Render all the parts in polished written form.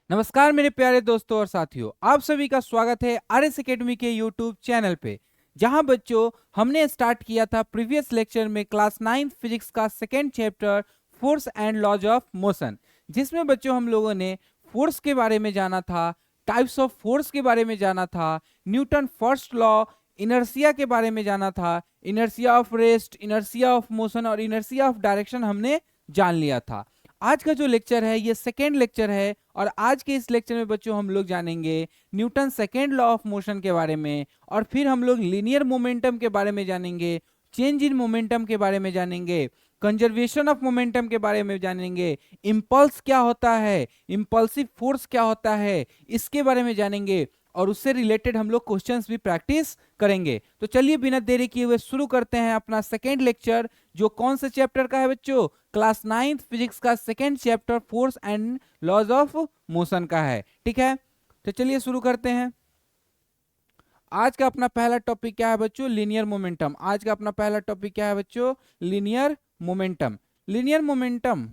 नमस्कार मेरे प्यारे दोस्तों और साथियों, आप सभी का स्वागत है आरएस एकेडमी के यूट्यूब चैनल पे। जहां बच्चों हमने स्टार्ट किया था प्रीवियस लेक्चर में क्लास 9 फिजिक्स का second chapter force and laws of motion, जिसमें बच्चों हम लोगों ने फोर्स के बारे में जाना था, टाइप्स ऑफ फोर्स के बारे में जाना था, न्यूटन फर्स्ट लॉ, इनर्शिया के बारे में जाना था, inertia of rest, inertia of motion और इनर्शिया ऑफ डायरेक्शन हमने जान लिया था। आज का जो लेक्चर है ये सेकेंड लेक्चर है और आज के इस लेक्चर में बच्चों हम लोग जानेंगे Newton second law of motion के बारे में, और फिर हम लोग लीनियर मोमेंटम के बारे में जानेंगे, चेंज इन मोमेंटम के बारे में जानेंगे, कंजर्वेशन ऑफ मोमेंटम के बारे में जानेंगे, इम्पल्स क्या होता है, इम्पल्सिव फोर्स क्या होता है, इसके बारे में जानेंगे और उससे रिलेटेड हम लोग क्वेश्चंस भी प्रैक्टिस करेंगे। तो चलिए बिना देरी किए हुए शुरू करते हैं अपना सेकेंड लेक्चर, जो कौन से चैप्टर का है बच्चों? क्लास 9 फिजिक्स का second chapter force and laws of motion का है। ठीक है, तो चलिए शुरू करते हैं। आज का अपना पहला टॉपिक क्या है बच्चों? Linear momentum. आज का अपना पहला टॉपिक क्या है बच्चों? Linear momentum. लीनियर मोमेंटम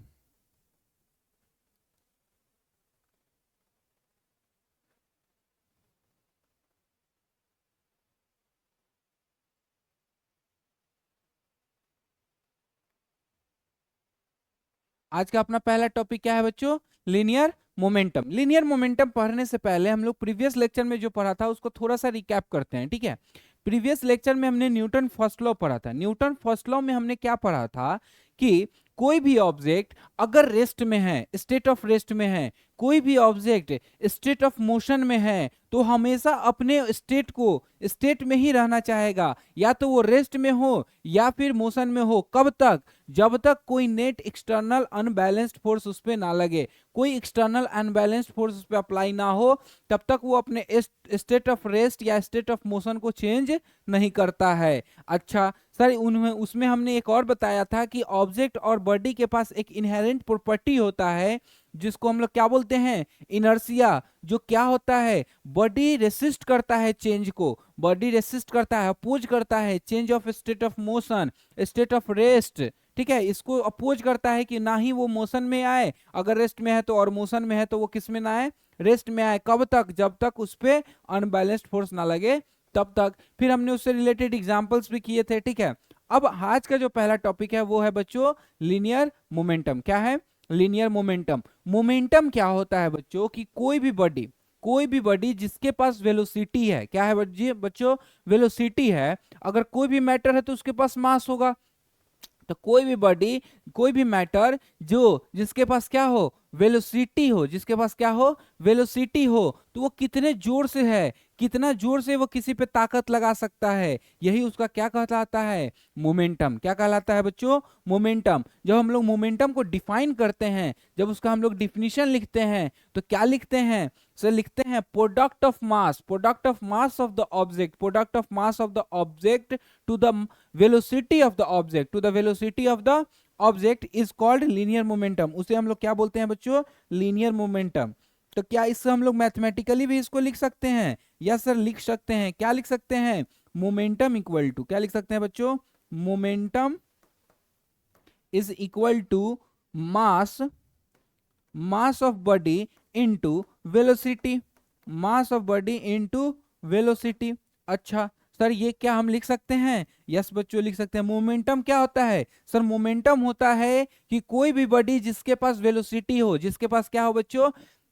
आज का अपना पहला टॉपिक क्या है बच्चों? Linear momentum. लीनियर मोमेंटम पढ़ने से पहले हम लोग प्रीवियस लेक्चर में जो पढ़ा था उसको थोड़ा सा रिकैप करते हैं। ठीक है, प्रीवियस लेक्चर में हमने न्यूटन फर्स्ट लॉ पढ़ा था। न्यूटन फर्स्ट लॉ में हमने क्या पढ़ा था कि कोई भी ऑब्जेक्ट अगर रेस्ट में है, स्टेट ऑफ रेस्ट में है, कोई भी ऑब्जेक्ट स्टेट ऑफ मोशन में है, तो हमेशा अपने स्टेट को स्टेट में ही रहना चाहेगा, या तो वो रेस्ट में हो या फिर मोशन में हो। कब तक? जब तक कोई नेट एक्सटर्नल अनबैलेंस्ड फोर्स उस पर ना लगे, कोई एक्सटर्नल अनबैलेंस्ड फोर्स उस पर अप्लाई ना हो, तब तक वो अपने स्टेट ऑफ रेस्ट या स्टेट ऑफ मोशन को चेंज नहीं करता है। अच्छा सर, उनमें उसमें हमने एक और बताया था कि ऑब्जेक्ट और बॉडी के पास एक इनहेरेंट प्रॉपर्टी होता है जिसको हम लोग क्या बोलते हैं? इनर्शिया। जो क्या होता है? बॉडी रेसिस्ट करता है चेंज को, बॉडी रेसिस्ट करता है, अपोज करता है change of state of motion, state of rest. ठीक है, इसको अपोज करता है कि ना ही वो मोशन में आए, अगर रेस्ट में है तो, और मोशन में है तो वो किस में ना आए? रेस्ट में आए। कब तक? जब तक उस पर अनबैलेंस्ड फोर्स ना लगे तब तक। फिर हमने उससे रिलेटेड एग्जांपल्स भी किए थे। ठीक है, अब आज का जो पहला टॉपिक है वो है बच्चों लीनियर मोमेंटम। क्या है? Linear momentum. मोमेंटम क्या होता है बच्चों? कि कोई भी बॉडी जिसके पास वेलोसिटी है, क्या है बच्चों? वेलोसिटी है। अगर कोई भी मैटर है तो उसके पास मास होगा। तो कोई भी बॉडी, कोई भी मैटर जो जिसके पास क्या हो? वेलोसिटी हो, जिसके पास क्या हो? वेलोसिटी हो, तो वो कितने जोर से है, कितना जोर से वो किसी पे ताकत लगा सकता है, यही उसका क्या कहलाता है? मोमेंटम। क्या कहलाता है बच्चों? मोमेंटम। जब हम लोग मोमेंटम को डिफाइन करते हैं, जब उसका हम लोग डिफिनीशन लिखते हैं, तो क्या लिखते हैं? सर लिखते हैं product of mass, product of mass of the object, product of mass of the object to the velocity of the object, to the velocity of the object is called linear momentum. उसे हम लोग क्या बोलते हैं बच्चों? Linear momentum. तो क्या इससे हम लोग मैथमेटिकली भी इसको लिख सकते हैं? यस सर, लिख सकते हैं। क्या लिख सकते हैं? मोमेंटम इक्वल टू, क्या लिख सकते हैं बच्चों? Momentum is equal to mass, mass of body into velocity, mass of body into velocity. अच्छा सर, ये क्या हम लिख सकते हैं? यस बच्चों, लिख सकते हैं। मोमेंटम क्या होता है? सर मोमेंटम होता है कि कोई भी बॉडी जिसके पास वेलोसिटी हो, जिसके पास क्या हो बच्चों?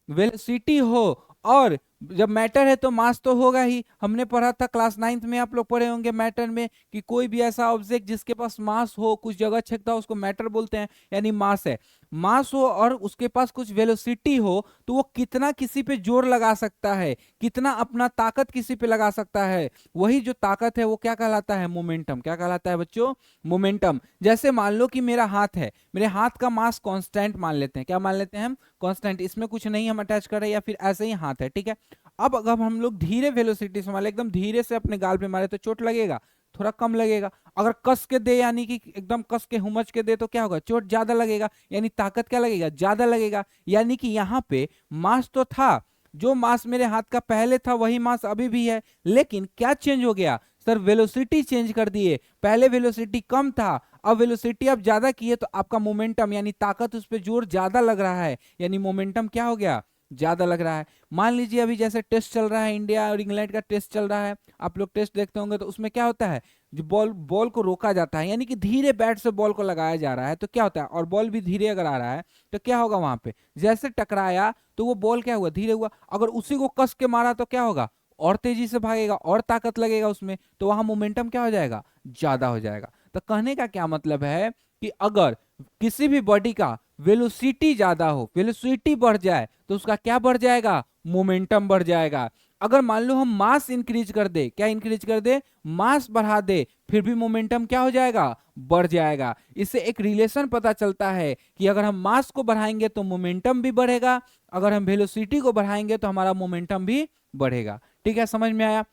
वेलोसिटी हो, और जब मैटर है तो मास तो होगा ही। हमने पढ़ा था क्लास 9th में, आप लोग पढ़े होंगे मैटर में, कि कोई भी ऐसा ऑब्जेक्ट जिसके पास मास हो, कुछ जगह छेदता हो, उसको मैटर बोलते हैं, यानी मास है। मास हो और उसके पास कुछ वेलोसिटी हो, तो वो कितना किसी पे जोर लगा सकता है, कितना अपना ताकत किसी पे लगा सकता है, वही जो ताकत है वो क्या कहलाता है? मोमेंटम। क्या कहलाता है बच्चों? मोमेंटम। जैसे मान लो कि मेरा हाथ है, मेरे हाथ का मास कांस्टेंट मान लेते हैं। क्या मान लेते हैं हम? कांस्टेंट। इसमें कुछ नहीं हम अटैच कर रहे हैं, या फिर ऐसे ही हाथ है। ठीक है, अब अगर हम लोग धीरे वेलोसिटी से मारे, एकदम धीरे से अपने गाल पे मारे, तो चोट लगेगा? थोड़ा कम लगेगा। अगर कस के दे, यानी कि एकदम कस के हुमच के दे, तो क्या होगा? चोट ज्यादा लगेगा, यानी ताकत क्या लगेगा? ज्यादा लगेगा। यानी कि यहाँ पे मास तो था, जो मास मेरे हाथ का पहले था वही मास अभी भी है, लेकिन क्या चेंज हो गया? सर वेलोसिटी चेंज कर दिए। पहले वेलोसिटी कम था, अब वेलोसिटी आप ज्यादा किए, तो आपका मोमेंटम यानी ताकत उस पर जोर ज्यादा लग रहा है, यानी मोमेंटम क्या हो गया? ज्यादा लग रहा है। मान लीजिए अभी जैसे टेस्ट चल रहा है, इंडिया और इंग्लैंड का टेस्ट चल रहा है, आप लोग टेस्ट देखते होंगे, तो उसमें क्या होता है, जो बॉल बॉल को रोका जाता है, यानी कि धीरे बैट से बॉल को लगाया जा रहा है, तो क्या होता है, और बॉल भी धीरे अगर आ रहा है तो क्या होगा, वहां पे जैसे टकराया तो वो बॉल क्या हुआ, धीरे हुआ। अगर उसी को कस के मारा तो क्या होगा, और तेजी से भागेगा और ताकत लगेगा उसमें, तो वहां मोमेंटम क्या हो जाएगा, ज्यादा हो जाएगा। तो कहने का क्या मतलब है कि अगर किसी भी बॉडी का वेलोसिटी ज्यादा हो, वेलोसिटी बढ़ जाए, तो उसका क्या बढ़ जाएगा, मोमेंटम बढ़ जाएगा। अगर मान लो हम मास इंक्रीज कर दे, क्या इंक्रीज कर दे, मास बढ़ा दे, फिर भी मोमेंटम क्या हो जाएगा, बढ़ जाएगा। इससे एक रिलेशन पता चलता है कि अगर हम मास को बढ़ाएंगे तो मोमेंटम भी बढ़ेगा, अगर हम वेलोसिटी को बढ़ाएंगे तो हमारा मोमेंटम भी बढ़ेगा। ठीक है, समझ में आया।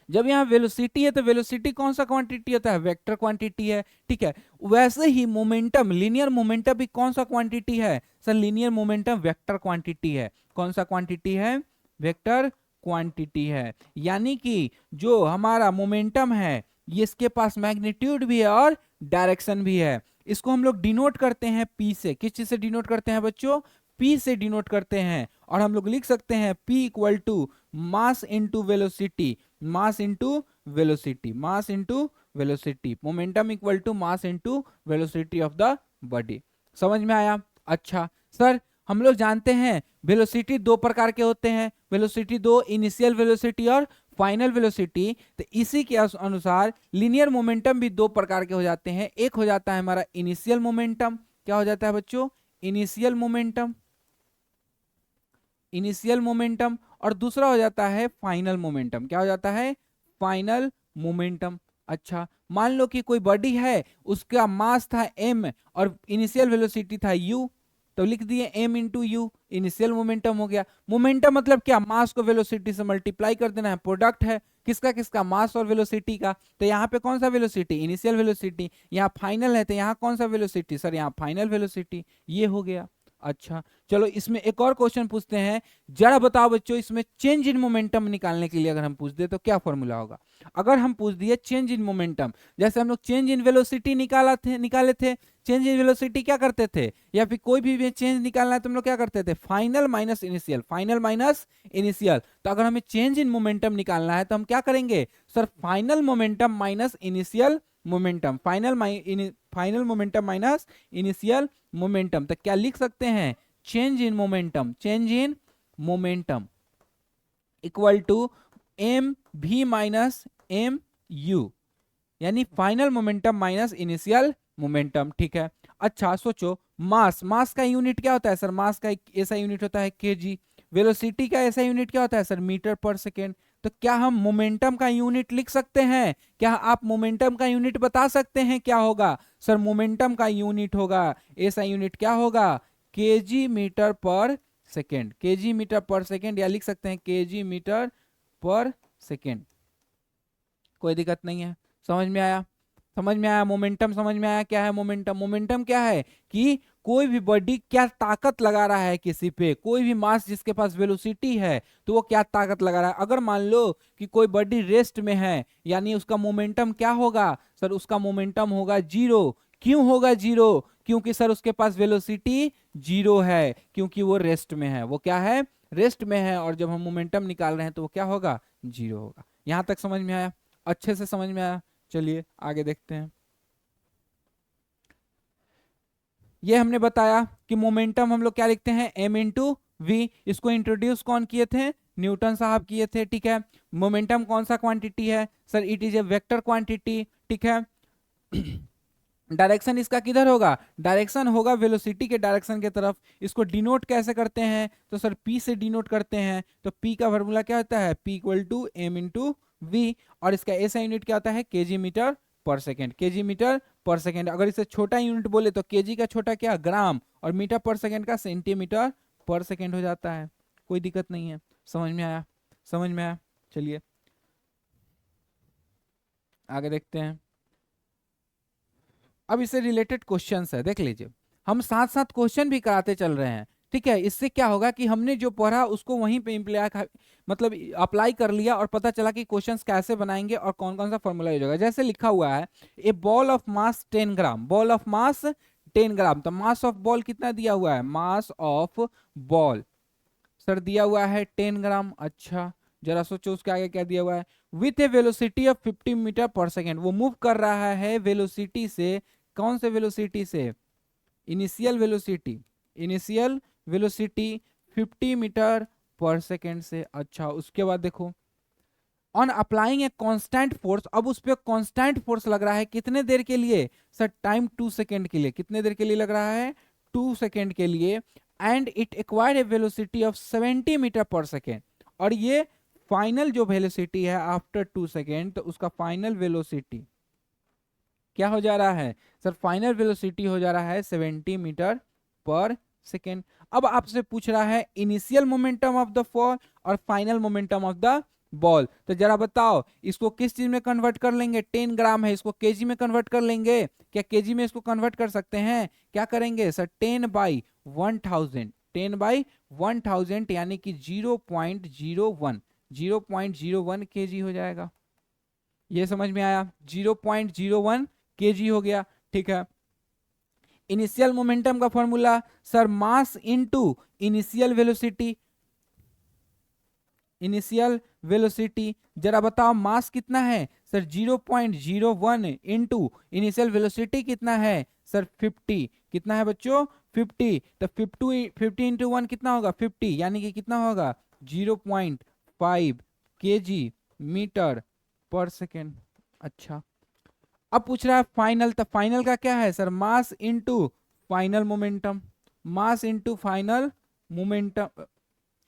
जब यहाँ वेलोसिटी है तो वेलोसिटी कौन सा क्वांटिटी होता है, वेक्टर क्वांटिटी है। ठीक है, वैसे ही मोमेंटम, लीनियर मोमेंटम भी कौन सा क्वांटिटी है sir, linear momentum vector quantity है। कौन सा क्वांटिटी है, वेक्टर क्वांटिटी है। यानी कि जो हमारा मोमेंटम है ये इसके पास मैग्नीट्यूड भी है और डायरेक्शन भी है। इसको हम लोग डिनोट करते हैं पी से। किस चीज से डिनोट करते हैं बच्चों, पी से डिनोट करते हैं। और हम लोग लिख सकते हैं P equal to mass into velocity, mass into velocity, mass into velocity, momentum equal to mass into velocity of the body. समझ में आया। अच्छा सर, हम लोग जानते हैं वेलोसिटी दो प्रकार के होते हैं, वेलोसिटी दो, इनिशियल वेलोसिटी और फाइनल वेलोसिटी। तो इसी के अनुसार लीनियर मोमेंटम भी दो प्रकार के हो जाते हैं। एक हो जाता है हमारा इनिशियल मोमेंटम, क्या हो जाता है बच्चों, इनिशियल मोमेंटम, इनिशियल मोमेंटम। और दूसरा हो जाता है फाइनल मोमेंटम, क्या हो जाता है, फाइनल मोमेंटम। अच्छा, मान लो कि कोई बॉडी है, उसका मास था m और इनिशियल वेलोसिटी था u, तो लिख दिए m into you, initial momentum हो गया। मोमेंटम मतलब क्या, मास को वेलोसिटी से मल्टीप्लाई कर देना है, प्रोडक्ट है किसका किसका, मास और वेलोसिटी का। तो यहाँ पे कौन सा वेलोसिटी, इनिशियल वेलोसिटी, यहाँ फाइनल है तो यहाँ कौन सा वेलोसिटी सर, यहाँ फाइनल वेलोसिटी, ये हो गया। अच्छा चलो, इसमें एक और क्वेश्चन पूछते हैं। जरा बताओ बच्चों, इसमें चेंज इन मोमेंटम निकालने के लिए अगर हम पूछ दे तो क्या फॉर्मूला होगा। अगर हम पूछ दिए चेंज इन मोमेंटम, जैसे हम लोग चेंज इन वेलोसिटी निकाले थे। चेंज इन वेलोसिटी क्या करते थे, या फिर कोई भी चेंज निकालना है तो हम लोग क्या करते थे, final minus initial, final minus initial. तो अगर हमें चेंज इन मोमेंटम निकालना है तो हम क्या करेंगे sir, final momentum minus initial momentum, final momentum minus initial momentum. तो क्या लिख सकते हैं, change in momentum, change in momentum equal to M भी माइनस एम यू, यानी final momentum minus initial momentum. ठीक है, अच्छा सोचो, मास, मास का यूनिट क्या होता है सर, मास का एक ऐसा यूनिट होता है केजी। वेलोसिटी का ऐसा यूनिट क्या होता है सर, मीटर पर सेकेंड। तो क्या हम मोमेंटम का यूनिट लिख सकते हैं, क्या आप मोमेंटम का यूनिट बता सकते हैं क्या होगा सर, मोमेंटम का यूनिट होगा, ऐसा यूनिट क्या होगा, KG metre per second, KG metre per second, या लिख सकते हैं केजी मीटर पर सेकेंड। कोई दिक्कत नहीं है, समझ में आया, समझ में आया। मोमेंटम समझ में आया, क्या है मोमेंटम, मोमेंटम क्या है कि कोई भी बॉडी क्या ताकत लगा रहा है किसी पे, कोई भी मास जिसके पास वेलोसिटी है तो वो क्या ताकत लगा रहा है। अगर मान लो कि कोई बॉडी रेस्ट में है, यानी उसका मोमेंटम क्या होगा सर, उसका मोमेंटम होगा जीरो। क्यों होगा जीरो, क्योंकि सर उसके पास वेलोसिटी जीरो है, क्योंकि वो रेस्ट में है, वो क्या है, रेस्ट में है। और जब हम मोमेंटम निकाल रहे हैं तो वो क्या होगा, जीरो होगा। यहां तक समझ में आया, अच्छे से समझ में आया। चलिए आगे देखते हैं। ये हमने बताया कि मोमेंटम हम लोग क्या लिखते हैं, m इंटू वी। इसको इंट्रोड्यूस कौन किए थे, न्यूटन साहब किए थे। ठीक है, मोमेंटम कौन सा क्वांटिटी है sir, it is a vector quantity. ठीक है, डायरेक्शन इसका किधर होगा, डायरेक्शन होगा वेलोसिटी के डायरेक्शन के तरफ। इसको डिनोट कैसे करते हैं तो सर p से डिनोट करते हैं। तो p का फॉर्मूला क्या होता है, p equal to m into V, और इसका ऐसा यूनिट क्या होता है, KG metre per second, KG metre per second. अगर इसे छोटा यूनिट बोले तो केजी का छोटा क्या, ग्राम, और मीटर पर सेकेंड का सेंटीमीटर पर सेकेंड हो जाता है। कोई दिक्कत नहीं है, समझ में आया, समझ में आया। चलिए आगे देखते हैं। अब इससे रिलेटेड क्वेश्चंस है, देख लीजिए। हम साथ साथ क्वेश्चन भी कराते चल रहे हैं। ठीक है, इससे क्या होगा कि हमने जो पढ़ा उसको वहीं पे मतलब अप्लाई कर लिया, और पता चला कि क्वेश्चंस कैसे बनाएंगे और कौन कौन सा फॉर्मूला यूज होगा। जैसे लिखा हुआ है, a ball of mass 10 gram, ball of mass 10 gram. तो मास ऑफ बॉल कितना दिया हुआ है, मास ऑफ बॉल सर दिया हुआ है 10 ग्राम। अच्छा जरा सोचो उसके आगे क्या दिया हुआ है, with a velocity of 50 metre per second. वो मूव कर रहा है वेलोसिटी से, कौन से वेलोसिटी से, initial velocity, initial velocity 50 metre per second से। अच्छा उसके बाद देखो, on applying a constant force, अब उस पर कांस्टेंट फोर्स लग रहा है कितने देर के लिए सर, टाइम 2 सेकेंड के लिए। कितने देर के लिए लग रहा है, 2 सेकेंड के लिए। And it acquired a velocity of 70 metre per second, और ये फाइनल जो वेलोसिटी है आफ्टर 2 सेकेंड, तो उसका फाइनल वेलोसिटी क्या हो जा रहा है सर, फाइनल वेलोसिटी हो जा रहा है 70 मीटर पर सेकेंड। अब आपसे पूछ रहा है initial momentum of the fall और final momentum of the ball, तो जरा बताओ इसको किस चीज में कन्वर्ट कर लेंगे, 10 ग्राम है इसको केजी में कन्वर्ट कर लेंगे क्या, केजी में इसको कन्वर्ट कर सकते हैं, क्या करेंगे सर 10/1000, 10/1000 यानी कि 0.01 केजी हो जाएगा। ये समझ में आया, 0.01 केजी हो गया। ठीक है, इनिशियल मोमेंटम का formula sir mass into initial velocity, initial velocity जरा बताओ मास कितना है सर 0.01 इनटू इनिशियल वेलोसिटी कितना है सर 50, कितना है बच्चों 50, तो 50 इंटू 1 कितना होगा 50, यानी कि कितना होगा 0.5 केजी मीटर पर सेकेंड। अच्छा अब पूछ रहा है फाइनल, तो फाइनल का क्या है sir mass into final momentum, mass into final momentum,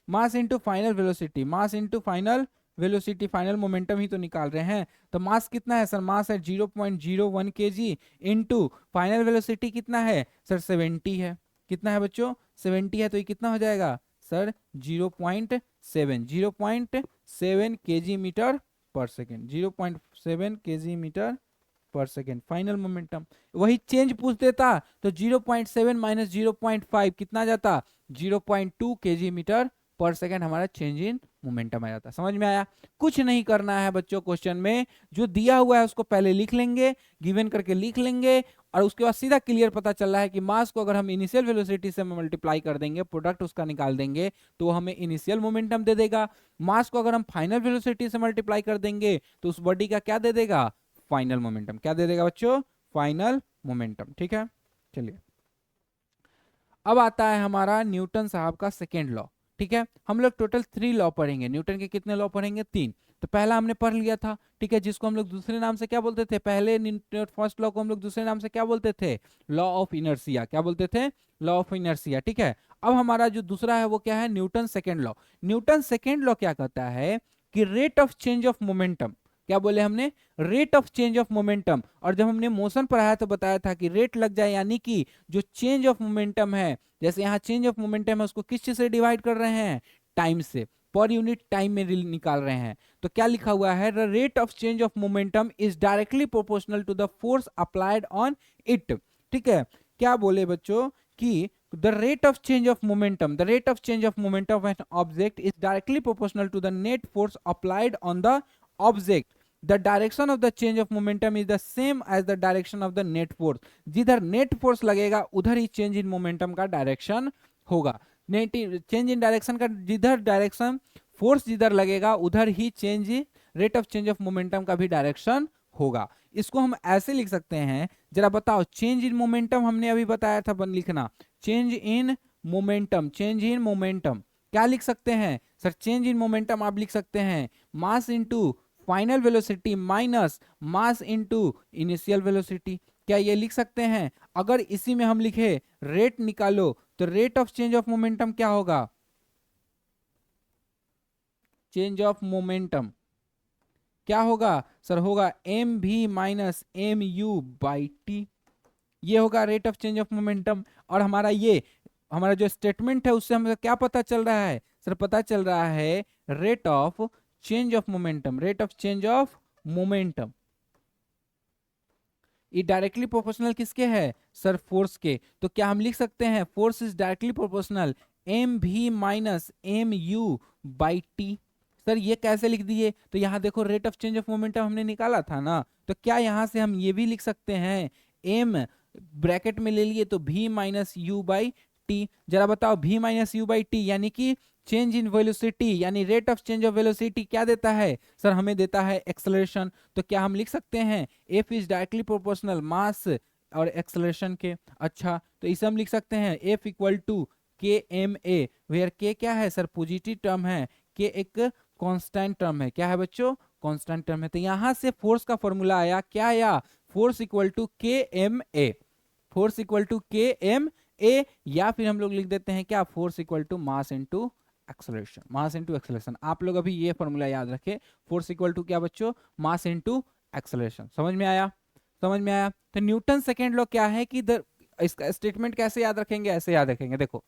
mass into final velocity, mass into final velocity, final momentum ही तो निकाल रहे हैं। तो मास कितना है सर, मास है 0.01 केजी इनटू फाइनल वेलोसिटी कितना है सर 70 है, कितना है बच्चों 70 है, तो ये कितना हो जाएगा sir 0.7 KG metre per second, 0.7 KG metre per second final momentum. वही चेंज पूछ देता तो 0.7 माइनस 0.5 कितना जाता 0.2 केजी मीटर पर सेकेंड हमारा चेंज इन मोमेंटम आ जाता। समझ में आया, कुछ नहीं करना है बच्चों, क्वेश्चन में जो दिया हुआ है उसको पहले लिख लेंगे, गिवन करके लिख लेंगे, और उसके बाद सीधा क्लियर पता चल रहा है कि मास को अगर हम इनिशियल वेलोसिटी से मल्टीप्लाई कर देंगे, प्रोडक्ट उसका निकाल देंगे, तो हमें इनिशियल मोमेंटम दे देगा। मास को अगर हम फाइनल वेलोसिटी से मल्टीप्लाई कर देंगे तो उस बॉडी का क्या दे देगा, फाइनल मोमेंटम। क्या दे देगा बच्चों, फाइनल मोमेंटम। ठीक है, चलिए अब आता है हमारा न्यूटन साहब का सेकेंड लॉ। ठीक है, हम लोग टोटल 3 लॉ पढ़ेंगे, न्यूटन के कितने लॉ पढ़ेंगे 3। तो पहला हमने पढ़ लिया था, ठीक है, जिसको हम लोग दूसरे नाम से क्या बोलते थे, पहले फर्स्ट लॉ को हम लोग दूसरे नाम से क्या बोलते थे, लॉ ऑफ इनर्शिया, क्या बोलते थे, लॉ ऑफ इनर्शिया। ठीक है, अब हमारा जो दूसरा है वो क्या है, Newton second law. Newton second law क्या कहता है कि rate of change of momentum, क्या बोले हमने, rate of change of momentum. और जब हमने मोशन पढ़ाया तो बताया था कि रेट लग जाए, यानी कि जो चेंज ऑफ मोमेंटम है, जैसे यहाँ चेंज ऑफ मोमेंटम है उसको किस चीज से डिवाइड कर रहे हैं, टाइम से, पर यूनिट टाइम में निकाल रहे हैं। तो क्या लिखा हुआ है, the rate of change of momentum is directly proportional to the force applied on it. ठीक है, क्या बोले बच्चों कि the rate of change of momentum, the rate of change of momentum of an object is directly proportional to the net force applied on the object. The direction of the change of momentum is the same as the direction of the net force. जिधर net force लगेगा उधर ही change in momentum का direction होगा। Net change in direction का जिधर direction force जिधर लगेगा उधर ही change rate of change of momentum का भी डायरेक्शन होगा। इसको हम ऐसे लिख सकते हैं, जरा बताओ, चेंज इन मोमेंटम हमने अभी बताया था लिखना, change in momentum, change in momentum क्या लिख सकते हैं सर, चेंज इन मोमेंटम आप लिख सकते हैं मास into final velocity minus mass into initial velocity. क्या ये लिख सकते हैं? अगर इसी में हम लिखे रेट निकालो तो rate of change of momentum क्या होगा, चेंज ऑफ मोमेंटम क्या होगा सर, होगा एम भी minus M you by T, ये होगा rate of change of momentum. और हमारा ये हमारा जो स्टेटमेंट है उससे हमें क्या पता चल रहा है सर, पता चल रहा है rate of change of momentum, rate of change of momentum ये डायरेक्टली प्रोपोर्शनल किसके है सर, फोर्स के। तो क्या हम लिख सकते हैं force is directly proportional m भी minus M you by t. Sir ये कैसे लिख दिए, तो यहाँ देखो rate of change of momentum हमने निकाला था ना, तो क्या यहाँ से हम ये भी लिख सकते हैं एम ब्रैकेट में ले लिए तो भी माइनस यू बाई टी। जरा बताओ भी माइनस यू बाई टी यानी कि चेंज इन वेलोसिटी यानी rate of change of velocity क्या देता है सर, हमें देता है एक्सेलरेशन। तो क्या हम लिख सकते हैं एफ इज डायरेक्टली प्रोपोर्शनल मास और एक्सेलरेशन के। अच्छा, तो इसे हम लिख सकते हैं F equal to K M A, where के क्या है सर, पॉजिटिव टर्म है, के एक कांस्टेंट टर्म है, क्या है बच्चों, कांस्टेंट टर्म है। तो यहां से फोर्स का फॉर्मूला आया, क्या आया, force equal to K M A, force equal to K M A, या फिर हम लोग लिख देते हैं क्या, force equal to mass into acceleration, mass into acceleration. आप लोग अभी ये फॉर्मूला याद रखें, फोर्स इक्वल टू क्या बच्चों, मास इनटू एक्सेलरेशन। समझ में आया, समझ में आया। तो न्यूटन सेकेंड लॉ क्या है कि इसका स्टेटमेंट कैसे याद रखेंगे, ऐसे याद रखेंगे, देखो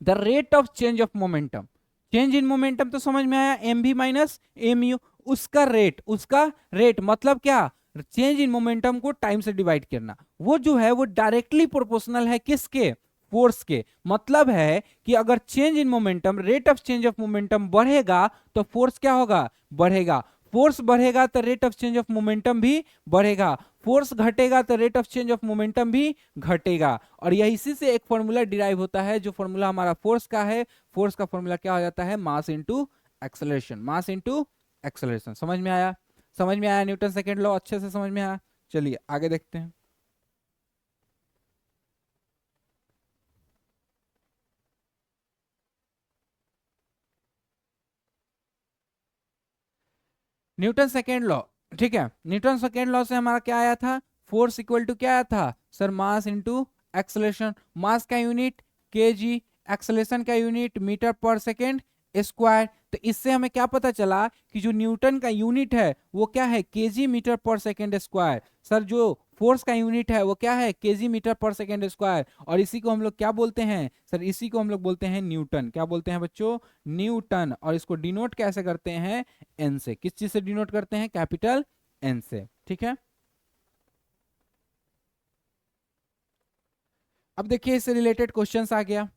the rate of change of momentum, change in momentum तो समझ में आया, एम भी माइनस एम यू, उसका रेट, उसका रेट मतलब क्या, चेंज इन मोमेंटम को टाइम से डिवाइड करना, वो जो है वो डायरेक्टली प्रोपोर्शनल है किसके, फोर्स के। मतलब है कि अगर change in momentum, rate of change of momentum बढ़ेगा तो फोर्स क्या होगा, बढ़ेगा, फोर्स बढ़ेगा तो rate of change of momentum भी बढ़ेगा, फोर्स घटेगा तो rate of change of momentum भी घटेगा। और यह इसी से एक फॉर्मूला डिराइव होता है, जो फॉर्मूला हमारा फोर्स का है, फोर्स का फॉर्मूला क्या हो जाता है, मास into acceleration, mass into acceleration. समझ में आया, समझ में आया, न्यूटन सेकेंड लॉ अच्छे से समझ में आया। चलिए आगे देखते हैं। न्यूटन सेकेंड लॉ, ठीक है, न्यूटन सेकेंड लॉ से हमारा क्या आया था, फोर्स इक्वल टू क्या आया था सर, मास इनटू एक्सेलरेशन, मास का यूनिट केजी, एक्सेलरेशन का unit metre per second square. तो इससे हमें क्या पता चला कि जो न्यूटन का यूनिट है वो क्या है, KG metre per second square. Sir जो फोर्स का यूनिट है वो क्या है, KG metre per second square, और इसी को हम लोग क्या बोलते हैं सर, इसी को हम लोग बोलते हैं न्यूटन। क्या बोलते हैं बच्चों, न्यूटन। और इसको डिनोट कैसे करते हैं, एन से, किस चीज से डिनोट करते हैं, कैपिटल एन से, ठीक है। अब देखिए इससे रिलेटेड क्वेश्चंस आ गया,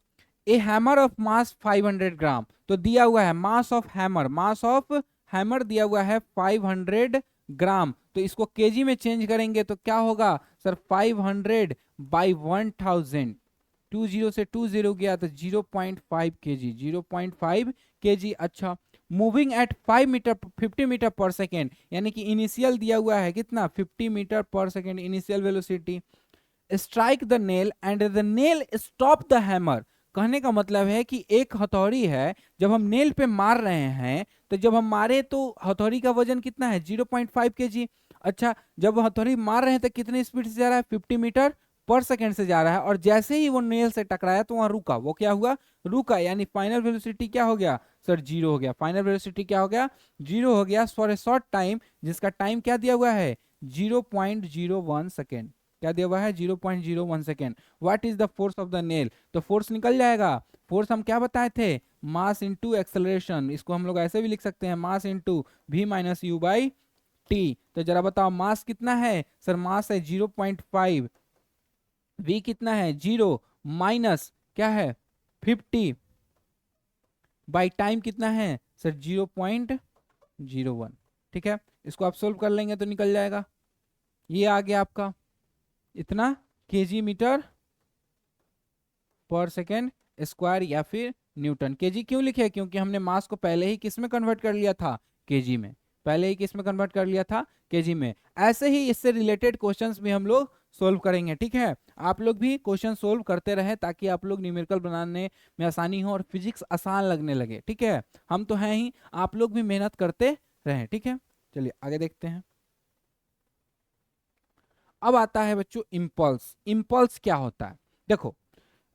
ए हैमर ऑफ मास 500 ग्राम, तो दिया हुआ है mass of hammer, mass of hammer दिया हुआ है 500 ग्राम, तो इसको केजी में चेंज करेंगे तो क्या होगा सर, 500 बाई 1000, 20 से 20 गया तो 0.5 केजी, 0.5 केजी। अच्छा, moving at 5 metre 50 metre per second, यानी कि इनिशियल दिया हुआ है कितना, 50 metre per second initial velocity, strike the nail and the nail stop the hammer. कहने का मतलब है कि एक हथौड़ी है, जब हम नेल पे मार रहे हैं तो जब हम मारे तो हथौड़ी का वजन कितना है, 0.5 केजी। अच्छा, जब हथौड़ी मार रहे हैं तो कितनी स्पीड से जा रहा है, 50 मीटर पर सेकेंड से जा रहा है, और जैसे ही वो नेल से टकराया तो वहां रुका, वो क्या हुआ, रुका, यानी फाइनल वेलोसिटी क्या हो गया सर, जीरो हो गया, फाइनल वेलोसिटी क्या हो गया, जीरो हो गया फॉर ए शॉर्ट टाइम, जिसका टाइम क्या दिया हुआ है, 0.01 सेकेंड, क्या दिया हुआ है, 0.01 second. What is the force of the nail, तो फोर्स निकल जाएगा, फोर्स हम क्या बताए थे, मास इनटू एक्सेलरेशन, इसको हम लोग ऐसे भी लिख सकते हैं, mass into v minus you by T. तो जरा बताओ मास कितना है सर, मास है 0.5, v कितना है 0, माइनस क्या है 50 बाई टाइम कितना है सर 0.01, ठीक है। इसको आप सोल्व कर लेंगे तो निकल जाएगा, ये आ गया आपका इतना KG metre per second square या फिर न्यूटन। केजी क्यों लिखे, क्योंकि हमने मास को पहले ही किस में कन्वर्ट कर लिया था, केजी में, पहले ही किस में कन्वर्ट कर लिया था, केजी में। ऐसे ही इससे रिलेटेड क्वेश्चंस भी हम लोग सोल्व करेंगे, ठीक है। आप लोग भी क्वेश्चन सोल्व करते रहे ताकि आप लोग न्यूमेरिकल बनाने में आसानी हो और फिजिक्स आसान लगने लगे, ठीक है। हम तो हैं ही, आप लोग भी मेहनत करते रहें, ठीक है। चलिए आगे देखते हैं। अब आता है बच्चों इम्पल्स। इम्पल्स क्या होता है, देखो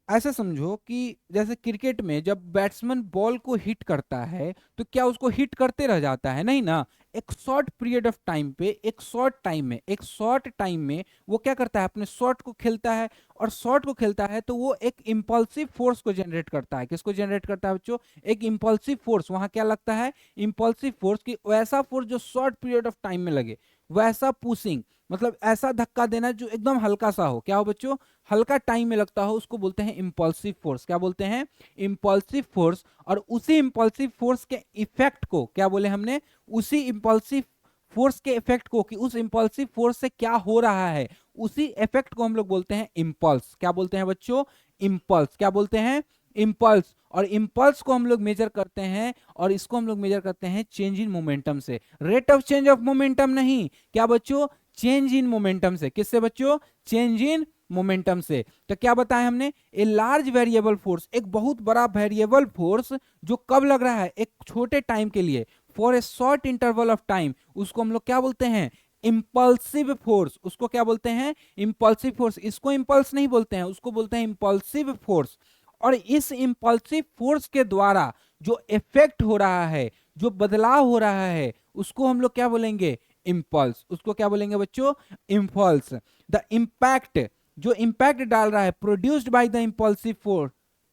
ऐसे समझो कि जैसे क्रिकेट में जब बैट्समैन बॉल को हिट करता है तो क्या उसको हिट करते रह जाता है, नहीं ना, एक शॉर्ट पीरियड ऑफ टाइम पे, एक शॉर्ट टाइम में, एक शॉर्ट टाइम में वो क्या करता है, अपने शॉट को खेलता है, और शॉट को खेलता है तो वो एक इंपल्सिव फोर्स को जनरेट करता है। किसको जनरेट करता है बच्चों, एक इंपल्सिव फोर्स, वहां क्या लगता है, इंपल्सिव फोर्स की, वैसा फोर्स जो शॉर्ट पीरियड ऑफ टाइम में लगे, वैसा पुशिंग, मतलब ऐसा धक्का देना जो एकदम हल्का सा हो, क्या हो बच्चों, हल्का टाइम में लगता हो, उसको बोलते हैं इंपल्सिव फोर्स। क्या बोलते हैं, इंपल्सिव फोर्स। और उसी इंपल्सिव फोर्स के इफेक्ट को क्या बोले हमने, उसी इंपल्सिव फोर्स के इफेक्ट को, कि उस इंपल्सिव फोर्स से क्या हो रहा है, उसी इफेक्ट को हम लोग बोलते हैं इंपल्स। क्या बोलते हैं बच्चों, इंपल्स। क्या बोलते हैं, इम्पल्स, और इम्पल्स को हम लोग मेजर करते हैं, और इसको हम लोग मेजर करते हैं चेंज इन मोमेंटम से, rate of change of momentum नहीं, क्या बच्चों, चेंज इन मोमेंटम से। किससे बच्चों, चेंज इन मोमेंटम से। तो क्या बताया हमने, ए लार्ज वेरिएबल फोर्स, एक बहुत बड़ा वेरिएबल फोर्स जो कब लग रहा है, एक छोटे टाइम के लिए, for a short interval of time, उसको हम लोग क्या बोलते हैं, इंपल्सिव फोर्स। उसको क्या बोलते हैं, इंपल्सिव फोर्स। इसको इंपल्स नहीं बोलते हैं, उसको बोलते हैं इंपल्सिव फोर्स। और इस इंपल्सिव फोर्स के द्वारा जो इफेक्ट हो रहा है, जो बदलाव हो रहा है, उसको हम लोग क्या बोलेंगे, इंपल्स। उसको क्या बोलेंगे बच्चों, इंपल्स। द इम्पैक्ट, जो इम्पैक्ट डाल रहा है, produced by the impulsive force,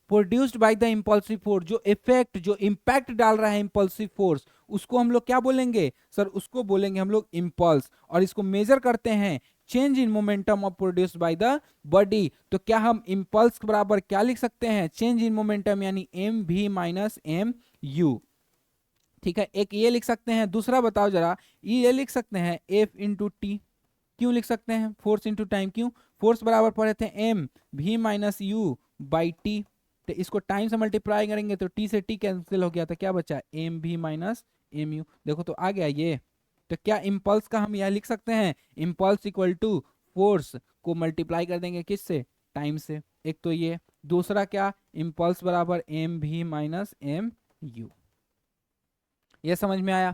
produced by the impulsive force, जो इफेक्ट, जो इम्पैक्ट डाल रहा है इंपल्सिव फोर्स, उसको हम लोग क्या बोलेंगे सर, उसको बोलेंगे हम लोग इंपल्स। और इसको मेजर करते हैं change in momentum of produced by the body. तो क्या हम इंपल्स के बराबर क्या लिख सकते हैं, चेंज इन मोमेंटम, यानी एम भी माइनस एम यू। ठीक है, एक ये लिख सकते हैं, दूसरा बताओ जरा, ये लिख सकते हैं एफ इंटू टी। क्यों लिख सकते हैं, फोर्स इंटू टाइम, क्यों, फोर्स बराबर पढ़े थे एम भी माइनस यू बाई टी, तो इसको टाइम से मल्टीप्लाई करेंगे तो टी से टी कैंसिल हो गया, तो क्या बचा, एम भी माइनस एम यू। देखो तो आ गया ये। तो क्या इम्पल्स का हम यह लिख सकते हैं, इम्पल्स इक्वल टू फोर्स को मल्टीप्लाई कर देंगे किससे, टाइम से। एक तो ये, दूसरा क्या, इम्पल्स बराबर एम भी माइनस एम यू। ये समझ में आया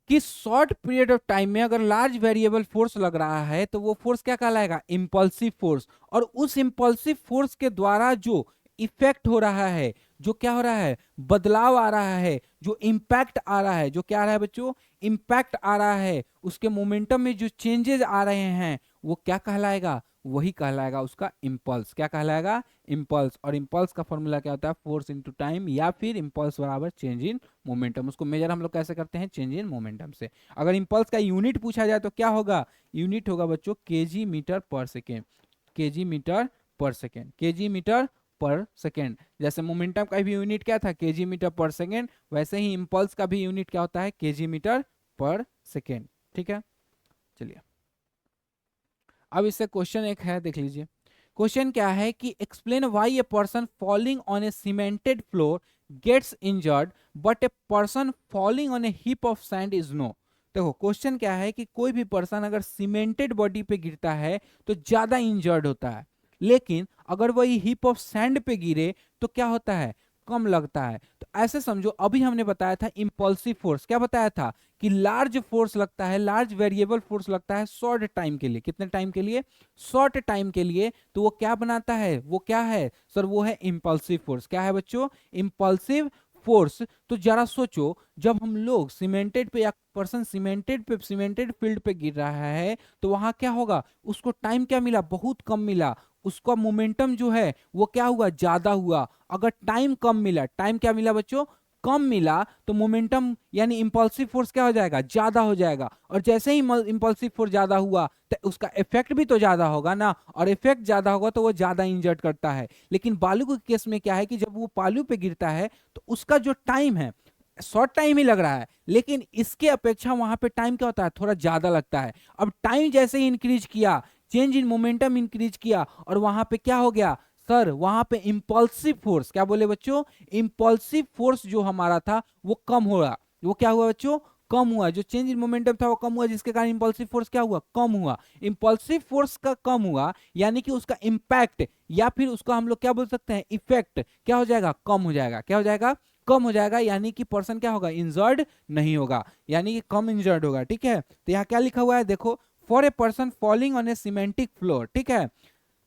कि शॉर्ट पीरियड ऑफ टाइम में अगर लार्ज वेरिएबल फोर्स लग रहा है तो वो फोर्स क्या कहलाएगा, इंपल्सिव फोर्स। और उस इंपल्सिव फोर्स के द्वारा जो इफेक्ट हो रहा है, जो क्या हो रहा है, बदलाव आ रहा है, जो इम्पैक्ट आ रहा है, जो क्या आ रहा है बच्चों, इम्पैक्ट आ रहा है, उसके मोमेंटम में जो चेंजेस आ रहे हैं, वो क्या कहलाएगा, वही कहलाएगा उसका इम्पल्स। क्या कहलाएगा, इम्पल्स। और इम्पल्स का फॉर्मूला क्या होता है, फोर्स इनटू टाइम, या फिर इम्पल्स बराबर चेंज इन मोमेंटम। उसको मेजर हम लोग कैसे करते हैं, चेंज इन मोमेंटम से। अगर इम्पल्स का यूनिट पूछा जाए तो क्या होगा, यूनिट होगा बच्चों KG metre per second, KG metre per second, KG metre per second. जैसे मोमेंटम का भी यूनिट क्या था, केजी मीटर पर सेकेंड, वैसे ही इम्पल्स का भी यूनिट क्या होता है, केजी मीटर पर सेकेंड। ठीक है, चलिए अब इससे क्वेश्चन एक है, देख लीजिए। क्वेश्चन क्या है कि explain why a person falling on a cemented floor gets injured but a person falling on a heap of sand is no. देखो क्वेश्चन क्या है कि कोई भी पर्सन अगर सीमेंटेड बॉडी पे गिरता है तो ज्यादा इंजर्ड होता है, लेकिन अगर वही हीप ऑफ सैंड पे गिरे तो क्या होता है, कम लगता है। तो ऐसे समझो, अभी हमने बताया था इंपल्सिव फोर्स, क्या बताया था कि लार्ज फोर्स लगता है, लार्ज वेरिएबल फोर्स लगता है शॉर्ट टाइम के लिए। कितने टाइम के लिए, शॉर्ट टाइम के लिए। तो वो क्या बनाता है, वो क्या है सर, वो है इंपल्सिव फोर्स। क्या है बच्चों, इंपल्सिव फोर्स। तो जरा सोचो, जब हम लोग सीमेंटेड पे या पर्सन सीमेंटेड पे, सीमेंटेड फील्ड पे गिर रहा है तो वहां क्या होगा, उसको टाइम क्या मिला, बहुत कम मिला, उसका मोमेंटम जो है वो क्या हुआ, ज्यादा हुआ। अगर टाइम कम मिला, टाइम क्या मिला बच्चों, कम मिला, तो मोमेंटम यानी इंपल्सिव फोर्स क्या हो जाएगा, ज्यादा हो जाएगा। और जैसे ही इंपल्सिव फोर्स ज्यादा हुआ तो उसका इफेक्ट भी तो ज्यादा होगा ना, और इफेक्ट ज्यादा होगा तो वो ज्यादा इंजर्ड करता है। लेकिन बालू के केस में क्या है कि जब वो बालू पे गिरता है तो उसका जो टाइम है, शॉर्ट टाइम ही लग रहा है, लेकिन इसके अपेक्षा वहां पे टाइम क्या होता है, थोड़ा ज्यादा लगता है। अब टाइम जैसे ही इंक्रीज किया, चेंज इन मोमेंटम इंक्रीज किया, और वहां पे क्या हो गया सर, वहां पे इंपल्सिव फोर्स, क्या बोले बच्चों, इंपल्सिव फोर्स जो हमारा था वो कम हो रहा। वो क्या हुआ बच्चों, कम हुआ। जो चेंज इन मोमेंटम था वो कम हुआ, जिसके कारण इंपल्सिव फोर्स क्या हुआ, कम हुआ। इंपल्सिव फोर्स का कम हुआ यानी कि उसका इंपैक्ट, या फिर उसका हम लोग क्या बोल सकते हैं, इफेक्ट, क्या हो जाएगा, कम हो जाएगा। क्या हो जाएगा, कम हो जाएगा। यानी कि पर्सन क्या होगा, इंजर्ड नहीं होगा, यानी कि कम इंजर्ड होगा। ठीक है, तो यहाँ क्या लिखा हुआ है देखो, for a person falling on a cemented floor, ठीक है,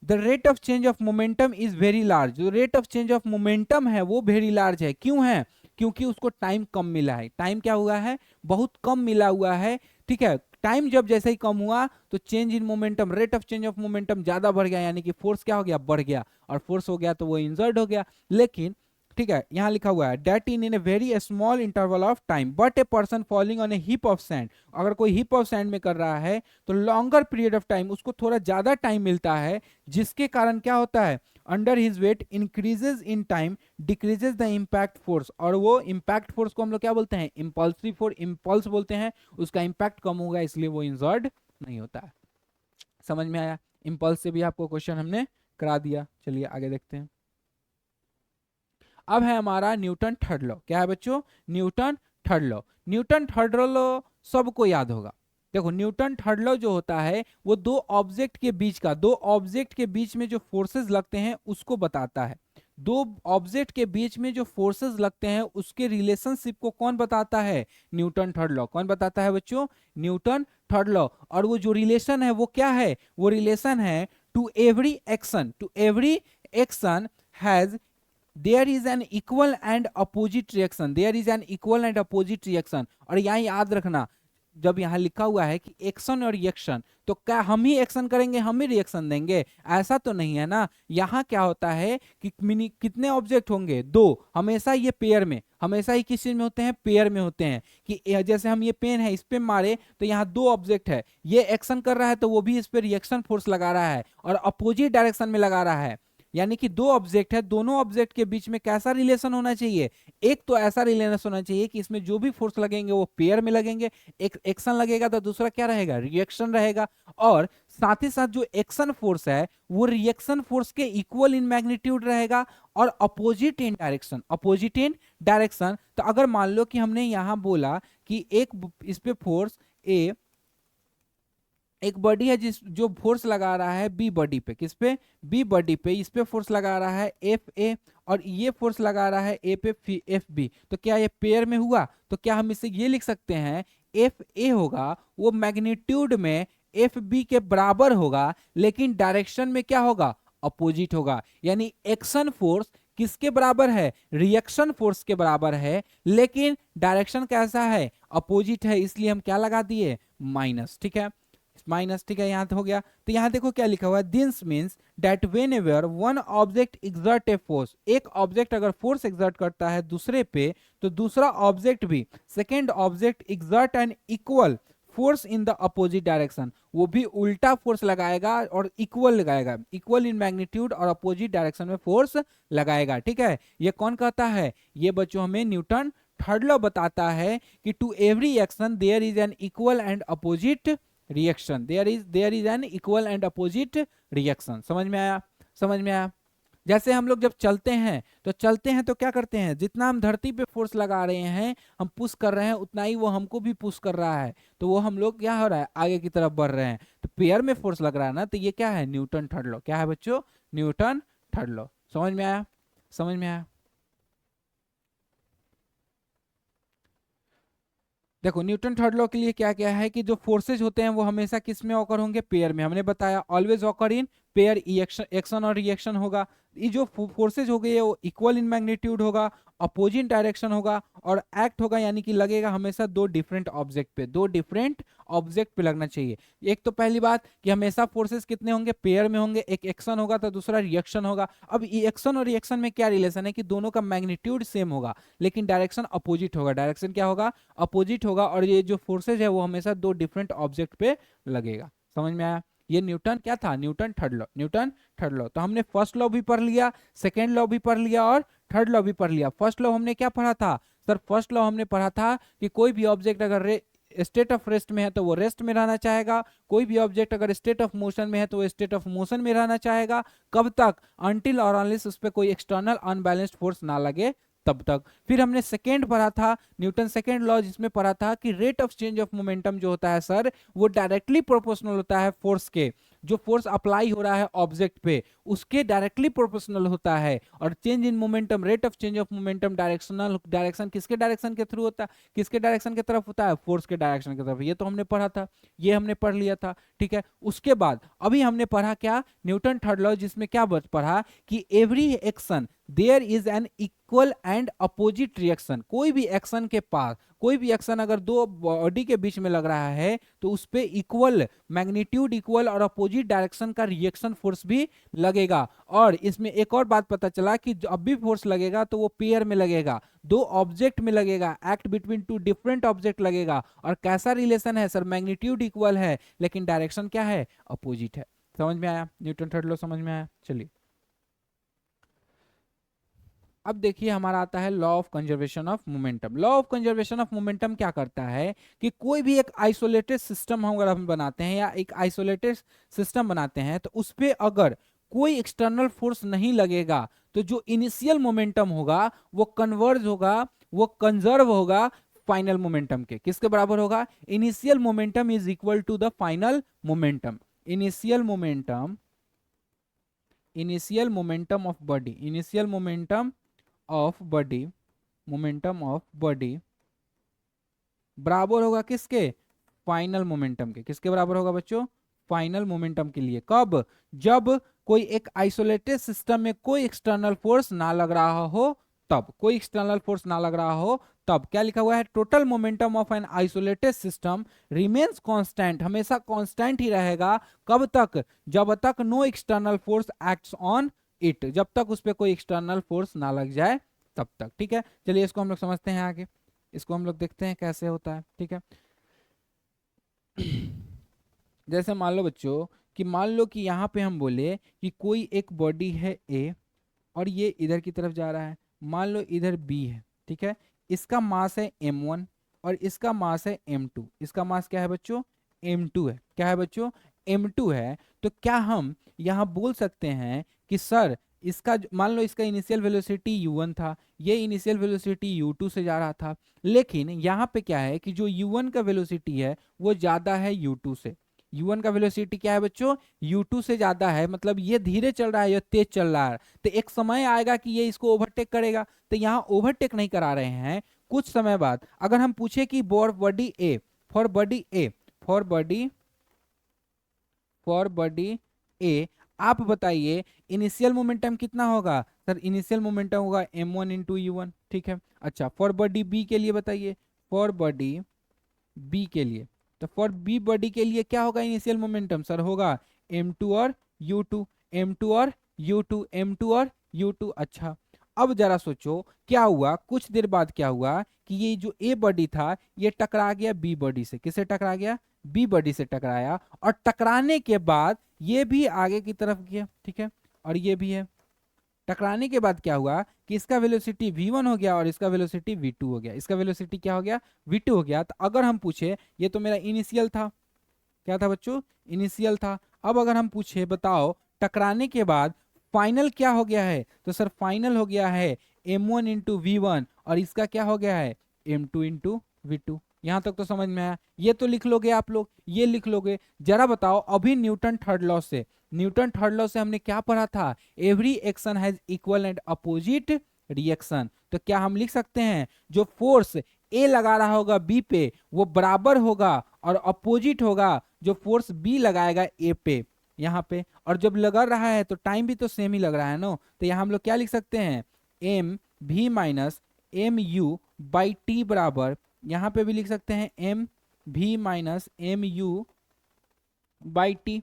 the rate of change of momentum is very large. जो rate of change of momentum है वो वेरी लार्ज है। क्यों है, क्योंकि उसको टाइम कम मिला है। टाइम क्या हुआ है, बहुत कम मिला हुआ है। ठीक है, टाइम जब जैसे ही कम हुआ तो change in momentum, rate of change of momentum ज्यादा बढ़ गया, यानी कि फोर्स क्या हो गया, बढ़ गया, और फोर्स हो गया तो वो इंजर्ड हो गया। लेकिन ठीक है, यहां लिखा हुआ है that in a very small interval of time but a person falling on a heap of sand. अगर कोई हीप ऑफ सैंड में कर रहा है तो लॉन्गर पीरियड ऑफ टाइम, उसको थोड़ा ज्यादा टाइम मिलता है, जिसके कारण क्या होता है, under his weight increases in time decreases the impact force. और वो इम्पैक्ट फोर्स को हम लोग क्या बोलते हैं, इंपल्सिव फोर्स, इंपल्स बोलते हैं। उसका इम्पैक्ट कम होगा इसलिए वो इंजर्ड नहीं होता है। समझ में आया, इंपल्स से भी आपको क्वेश्चन हमने करा दिया। चलिए आगे देखते हैं। अब है हमारा न्यूटन थर्ड लॉ। क्या है बच्चों? Newton third law. Newton third law सबको याद होगा। देखो न्यूटन थर्ड लॉ जो होता है वो दो ऑब्जेक्ट के बीच में जो फोर्सेस लगते हैं उसको बताता है। दो ऑब्जेक्ट के बीच में जो फोर्सेस लगते हैं उसके रिलेशनशिप को कौन बताता है? Newton third law. कौन बताता है बच्चों? Newton third law. और वो जो रिलेशन है वो क्या है? वो रिलेशन है to every action has there is an equal and opposite reaction. और यहाँ याद रखना, जब यहाँ लिखा हुआ है कि एक्शन और रिएक्शन, तो क्या हम ही एक्शन करेंगे हम ही रिएक्शन देंगे? ऐसा तो नहीं है ना। यहाँ क्या होता है कि कितने ऑब्जेक्ट होंगे? दो। हमेशा ये पेयर में, हमेशा ही किस चीज में होते हैं? पेयर में होते हैं। कि जैसे हम ये पेन है, इस पे मारे तो यहाँ दो ऑब्जेक्ट है, ये एक्शन कर रहा है तो वो भी इस पे रिएक्शन फोर्स लगा रहा है और अपोजिट डायरेक्शन में लगा रहा है। यानी कि दो ऑब्जेक्ट है, दोनों ऑब्जेक्ट के बीच में कैसा रिलेशन होना चाहिए? एक तो ऐसा रिलेशन होना चाहिए कि इसमें जो भी फोर्स लगेंगे वो पेयर में लगेंगे। एक एक्शन लगेगा तो दूसरा क्या रहेगा? रिएक्शन रहेगा। और साथ ही साथ जो एक्शन फोर्स है वो रिएक्शन फोर्स के इक्वल इन मैग्नीट्यूड रहेगा और अपोजिट इन डायरेक्शन। तो अगर मान लो कि हमने यहां बोला कि एक इस पे फोर्स ए, एक बॉडी है जो फोर्स लगा रहा है बी बॉडी पे, किस पे? बी बॉडी पे। इस पे फोर्स लगा रहा है एफ ए और ये फोर्स लगा रहा है ए पे एफ बी। तो क्या ये पेयर में हुआ? तो क्या हम इसे ये लिख सकते हैं एफ ए होगा वो मैग्नीट्यूड में एफ बी के बराबर होगा, लेकिन डायरेक्शन में क्या होगा? अपोजिट होगा। यानी एक्शन फोर्स किसके बराबर है? रिएक्शन फोर्स के बराबर है, लेकिन डायरेक्शन कैसा है? अपोजिट है। इसलिए हम क्या लगा दिए? माइनस। ठीक है, माइनस। ठीक है, यहां तो हो गया। तो यहां देखो क्या लिखा हुआ है, this means that whenever one object exert a force, एक ऑब्जेक्ट अगर फोर्स एक्सर्ट करता है दूसरे पे, तो दूसरा ऑब्जेक्ट भी, second object exert an equal force in the opposite direction, वो भी उल्टा फोर्स लगाएगा और इक्वल लगाएगा, इक्वल इन मैग्नीट्यूड और अपोजिट डायरेक्शन में फोर्स लगाएगा। ठीक है, ये कौन कहता है? ये बच्चों हमें न्यूटन थर्ड लॉ बताता है कि to every action there is an equal and opposite reaction, there is an equal and opposite reaction. समझ में आया? समझ में आया? जैसे हम लोग जब चलते हैं तो क्या करते हैं? जितना हम धरती पे फोर्स लगा रहे हैं, हम पुश कर रहे हैं, उतना ही वो हमको भी पुश कर रहा है। तो वो हम लोग क्या हो रहा है? आगे की तरफ बढ़ रहे हैं। तो पेयर में फोर्स लग रहा है ना, तो ये क्या है? Newton third law. क्या है बच्चों? Newton third law. समझ में आया? समझ में आया? देखो न्यूटन थर्ड लॉ के लिए क्या क्या है कि जो फोर्सेज होते हैं वो हमेशा किस में ऑकर होंगे? पेयर में। हमने बताया always occur in pair. Action और रिएक्शन होगा। ये जो फोर्सेज हो गए वो इक्वल इन मैग्नीट्यूड होगा, अपोजिट डायरेक्शन होगा और एक्ट होगा, यानी कि लगेगा हमेशा दो डिफरेंट ऑब्जेक्ट पे, दो डिफरेंट ऑब्जेक्ट पे लगना चाहिए। एक तो पहली बात कि हमेशा फोर्सेस कितने होंगे? पेयर में होंगे। एक एक्शन होगा तो दूसरा रिएक्शन होगा। अब एक्शन और रिएक्शन में क्या रिलेशन है कि दोनों का मैग्नीट्यूड सेम होगा, लेकिन डायरेक्शन अपोजिट होगा। डायरेक्शन क्या होगा? अपोजिट होगा। और ये जो फोर्सेज है वो हमेशा दो डिफरेंट ऑब्जेक्ट पे लगेगा। समझ में आया? ये न्यूटन क्या था? Newton third law. Newton third law. तो हमने फर्स्ट लॉ भी पढ़ लिया, सेकेंड लॉ भी पढ़ लिया और थर्ड लॉ भी पढ़ लिया। फर्स्ट लॉ हमने क्या पढ़ा था सर? फर्स्ट लॉ हमने पढ़ा था कि कोई भी ऑब्जेक्ट अगर स्टेट ऑफ रेस्ट में है तो वो रेस्ट में रहना चाहेगा, कोई भी ऑब्जेक्ट अगर स्टेट ऑफ मोशन में है तो वो स्टेट ऑफ मोशन में रहना चाहेगा। कब तक? अनटिल और अनलेस उस पर कोई एक्सटर्नल अनबैलेंस्ड फोर्स ना लगे तब तक। फिर हमने सेकेंड पढ़ा था न्यूटन सेकेंड लॉ, जिसमें पढ़ा था कि rate of change of momentum जो होता है सर वो डायरेक्टली प्रोपोर्शनल होता है फोर्स के। जो फोर्स अप्लाई हो रहा है ऑब्जेक्ट पे उसके डायरेक्टली प्रोपोर्शनल होता है। और change in momentum, rate of change of momentum direction किसके डायरेक्शन के थ्रू होता है? किसके डायरेक्शन की तरफ होता है? फोर्स के डायरेक्शन की तरफ। ये तो हमने पढ़ा था, ये हमने पढ़ लिया था। ठीक है, उसके बाद अभी हमने पढ़ा क्या? न्यूटन थर्ड लॉ, जिसमें क्या पढ़ा कि every action there is an equal and opposite reaction. कोई भी एक्शन के पास, कोई भी एक्शन अगर दो बॉडी के बीच में लग रहा है तो उस पे इक्वल मैग्नीट्यूड, इक्वल और अपोजिट डायरेक्शन का रिएक्शन फोर्स भी लगेगा। और इसमें एक और बात पता चला कि जब भी फोर्स लगेगा तो वो पेयर में लगेगा, दो ऑब्जेक्ट में लगेगा, act between two different object लगेगा। और कैसा रिलेशन है सर? मैग्नीट्यूड इक्वल है लेकिन डायरेक्शन क्या है? अपोजिट है। समझ में आया? न्यूटन थर्ड लॉ समझ में आया? चलिए अब देखिए हमारा आता है law of conservation of momentum. Law of conservation of momentum क्या करता है कि कोई भी एक आइसोलेटेड सिस्टम हम अगर हम बनाते हैं या एक आइसोलेटेड सिस्टम बनाते हैं तो उस पे अगर कोई एक्सटर्नल फोर्स नहीं लगेगा तो जो इनिशियल मोमेंटम होगा वो कन्वर्ज होगा, वो कंजर्व होगा फाइनल मोमेंटम के। किसके बराबर होगा? Initial momentum is equal to the final momentum. Initial momentum, initial momentum of body, initial momentum of body, momentum of body बराबर होगा किसके? फाइनल मोमेंटम के। किसके बराबर होगा बच्चों? फाइनल मोमेंटम के लिए। कब? जब कोई एक आइसोलेटेड सिस्टम में कोई एक्सटर्नल फोर्स ना लग रहा हो तब, कोई एक्सटर्नल फोर्स ना लग रहा हो तब। क्या लिखा हुआ है? Total momentum of an isolated system remains constant, हमेशा कांस्टेंट ही रहेगा। कब तक? जब तक no external force acts on it, जब तक उस पर कोई एक्सटर्नल फोर्स ना लग जाए तब तक। ठीक है, चलिए इसको हम लोग समझते हैं आगे, इसको हम लोग देखते हैं कैसे होता है। ठीक है, जैसे मान लो बच्चों कि मान लो कि यहाँ पे हम बोले कि कोई एक बॉडी है ए और ये इधर की तरफ जा रहा है, मान लो इधर बी है। ठीक है, इसका मास है m1 और इसका मास है m2। इसका मास क्या है बच्चों? m2 है। क्या है बच्चों? m2 है। तो क्या हम यहाँ बोल सकते हैं कि सर इसका मान लो इसका इनिशियल वेलोसिटी u1 था, ये इनिशियल वेलोसिटी u2 से जा रहा था, लेकिन यहाँ पे क्या है कि जो u1 का वेलोसिटी है वो ज्यादा है u2 से। u1 का वेलोसिटी क्या है बच्चों? u2 से ज्यादा है, मतलब ये धीरे चल रहा है, ये तेज चल रहा है। तो एक समय आएगा कि ये इसको ओवरटेक करेगा, तो यहाँ ओवरटेक नहीं करा रहे हैं। कुछ समय बाद अगर हम पूछे कि body A, for body A, for body, for body A आप बताइए इनिशियल मोमेंटम कितना होगा? सर इनिशियल मोमेंटम होगा m1 इंटू u1। ठीक है, अच्छा फॉर बॉडी बी के लिए बताइए, फॉर बॉडी बी के लिए, तो फॉर बी बॉडी के लिए क्या होगा इनिशियल मोमेंटम? सर होगा m2 और u2, m2 और u2, m2 और u2। अच्छा अब जरा सोचो क्या हुआ, कुछ देर बाद क्या हुआ कि ये जो ए बॉडी था ये टकरा गया बी बॉडी से। किससे टकरा गया? बी बॉडी से टकराया, और टकराने के बाद ये भी आगे की तरफ गया। ठीक है, और ये भी है। टकराने के बाद क्या हुआ कि इसका वेलोसिटी v1 हो गया और इसका वेलोसिटी v2 हो गया। इसका वेलोसिटी क्या हो गया? v2 हो गया। तो अगर हम पूछे, ये तो मेरा इनिशियल था, क्या था बच्चों? इनिशियल था। अब अगर हम पूछे बताओ टकराने के बाद फाइनल क्या हो गया है? तो सर फाइनल हो गया है m1 इंटू वी1 और इसका क्या हो गया है? m2 into V2. यहां तक तो समझ में आया? ये तो लिख लोगे आप लोग, ये लिख लोगे। जरा बताओ अभी न्यूटन थर्ड लॉ से, न्यूटन थर्ड लॉ से हमने क्या पढ़ा था? Every action has equal and opposite reaction. तो क्या हम लिख सकते हैं जो फोर्स ए लगा रहा होगा बी पे वो बराबर होगा और अपोजिट होगा जो फोर्स बी लगाएगा ए पे यहाँ पे। और जब लगा रहा है तो टाइम भी तो सेम ही लग रहा है ना, तो यहाँ हम लोग क्या लिख सकते हैं? एम भी minus M you by t बराबर, यहाँ पे भी लिख सकते हैं एम भी minus M you by t.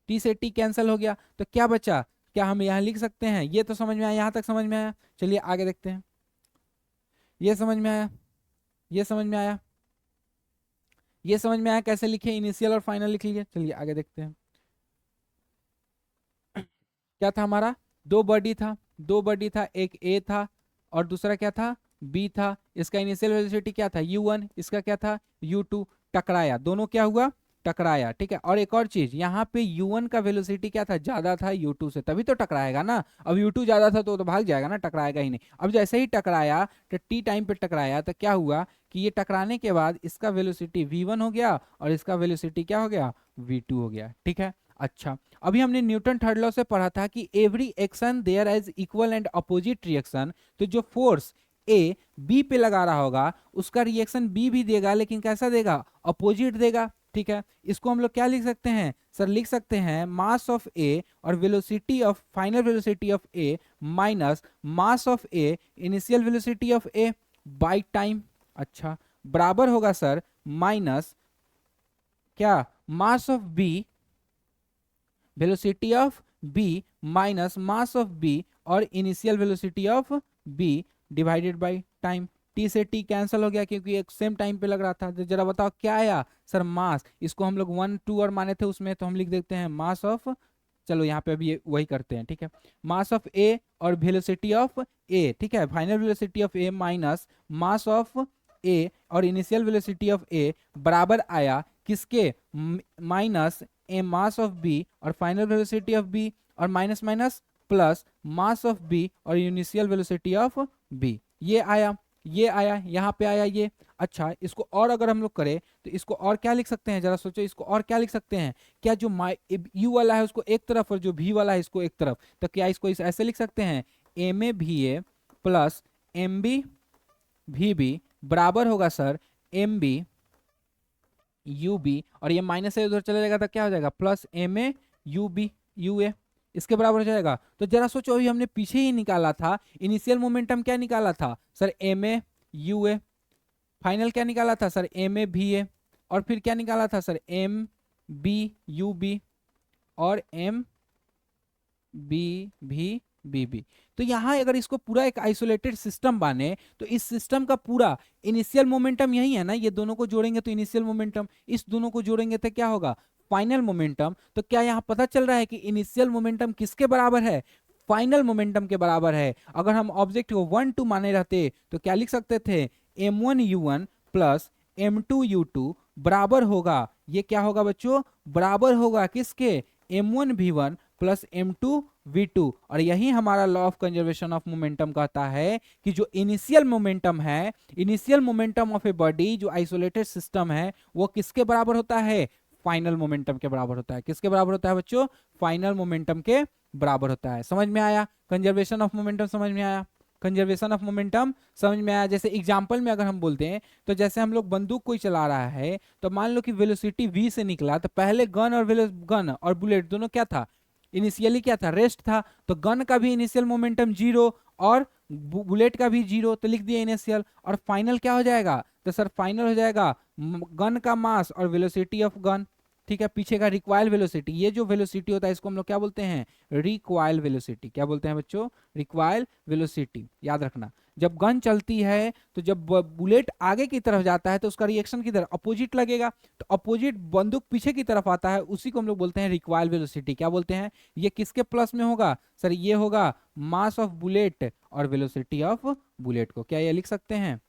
T से टी कैंसिल हो गया तो क्या बचा? क्या हम यहाँ लिख सकते हैं? ये तो समझ में आया, यहाँ तक समझ में आया। चलिए आगे देखते हैं। ये समझ में आया, ये समझ में आया, ये समझ में आया कैसे लिखे? इनिशियल और फाइनल लिख लीजिए। चलिए आगे देखते हैं। क्या था हमारा? दो बॉडी था, दो बॉडी था, एक ए था और दूसरा क्या था? बी था। इसका इनिशियल वेलोसिटी क्या था? u1, इसका क्या था? u2। टकराया, दोनों क्या हुआ? टकराया। ठीक है, और एक और चीज यहाँ पे u1 का वेलोसिटी क्या था? ज्यादा था u2 से, तभी तो टकराएगा ना। अब u2 ज्यादा था तो भाग जाएगा ना, टकराएगा ही नहीं। अब जैसे ही टकराया तो टी टाइम पे टकराया तो क्या हुआ कि ये टकराने के बाद इसका वेलोसिटी v1 हो गया और इसका वेलोसिटी क्या हो गया? v2 हो गया। ठीक है, अच्छा अभी हमने न्यूटन थर्ड लॉ से पढ़ा था कि every action there is equal and opposite reaction. तो जो फोर्स ए बी पे लगा रहा होगा उसका रिएक्शन बी भी देगा, लेकिन कैसा देगा? अपोजिट देगा। ठीक है, इसको हम लोग क्या लिख सकते हैं? सर लिख सकते हैं मास ऑफ ए और velocity of, final velocity of A minus mass of A initial velocity of A by time. अच्छा बराबर होगा सर माइनस क्या? Mass of B, velocity of B minus mass of B और initial velocity of B divided by time. T से T cancel हो गया क्योंकि एक सेम टाइम पे लग रहा था। तो जरा बताओ क्या आया? सर मास, इसको हम लोग 1 2 और माने थे उसमें, तो हम लिख देते हैं मास ऑफ, चलो यहाँ पे अभी वही करते हैं। ठीक है, मास ऑफ ए और वेलोसिटी ऑफ ए। ठीक है, final velocity of A minus mass of A और इनिशियल वेलोसिटी ऑफ ए बराबर आया किसके? Minus A mass of B और फाइनल वेलोसिटी ऑफ बी। और minus minus plus mass of B और इनिशियल वेलोसिटी ऑफ बी। ये आया, ये आया, यहाँ पे आया ये। अच्छा, इसको और अगर हम लोग करें तो इसको और क्या लिख सकते हैं, जरा सोचो, इसको और क्या लिख सकते हैं? क्या जो यू वाला है उसको एक तरफ और जो भी वाला है इसको एक तरफ, तो क्या इसको ऐसे लिख सकते हैं, m a v a plus m b v b बराबर होगा sir m b u b, और ये माइनस से उधर चला जाएगा तो क्या हो जाएगा, plus m A u B u A, इसके बराबर हो जाएगा। तो जरा सोचो, अभी हमने पीछे ही निकाला था, इनिशियल मोमेंटम क्या निकाला था sir, m A u a, final क्या निकाला था सर, एम ए भी ए, और फिर क्या निकाला था sir, m b u b और m b v b b. तो यहाँ अगर इसको पूरा एक आइसोलेटेड सिस्टम माने तो इस सिस्टम का पूरा इनिशियल मोमेंटम यही है ना, ये दोनों को जोड़ेंगे तो इनिशियल मोमेंटम, इस दोनों को जोड़ेंगे तो क्या होगा, फाइनल मोमेंटम। तो क्या यहाँ पता चल रहा है कि इनिशियल मोमेंटम किसके बराबर है, फाइनल मोमेंटम के बराबर है। अगर हम ऑब्जेक्ट को 1 2 माने रहते तो क्या लिख सकते थे, m1u1 प्लस m2u2 बराबर होगा, ये क्या होगा बच्चों, बराबर होगा किसके, m1v1 प्लस m2v2। और यही हमारा law of conservation of momentum कहता है कि जो इनिशियल मोमेंटम है, initial momentum of a body जो आइसोलेटेड सिस्टम है, वो किसके बराबर होता है, फाइनल मोमेंटम के बराबर होता है। किसके बराबर होता है बच्चों, फाइनल मोमेंटम के बराबर होता है। समझ में आया, कंजर्वेशन ऑफ मोमेंटम समझ में आया, कंजर्वेशन ऑफ मोमेंटम समझ में आया। जैसे एग्जांपल में अगर हम बोलते हैं तो जैसे हम लोग बंदूक कोई चला रहा है तो मान लो कि वेलोसिटी v से निकला, तो पहले गन और बुलेट दोनों क्या था, इनिशियली क्या था, रेस्ट था। तो गन का भी इनिशियल मोमेंटम 0 और बुलेट का भी 0, तो लिख दिया इनिशियल। और फाइनल क्या हो जाएगा, तो सर फाइनल हो जाएगा गन का मास और वेलोसिटी ऑफ गन, ठीक है, पीछे का रिक्वायल वेलोसिटी। ये जो वेलोसिटी होता है इसको हम लोग क्या बोलते हैं, रिक्वायल वेलोसिटी। क्या बोलते हैं बच्चों, रिक्वायल वेलोसिटी। याद रखना, जब गन चलती है तो जब बुलेट आगे की तरफ जाता है तो उसका रिएक्शन किधर, अपोजिट लगेगा। तो अपोजिट बंदूक पीछे की तरफ आता है, उसी को हम लोग बोलते हैं रिक्वायल वेलोसिटी। क्या बोलते हैं, ये किसके प्लस में होगा सर, ये होगा मास ऑफ बुलेट और वेलोसिटी ऑफ बुलेट को, क्या ये लिख सकते हैं,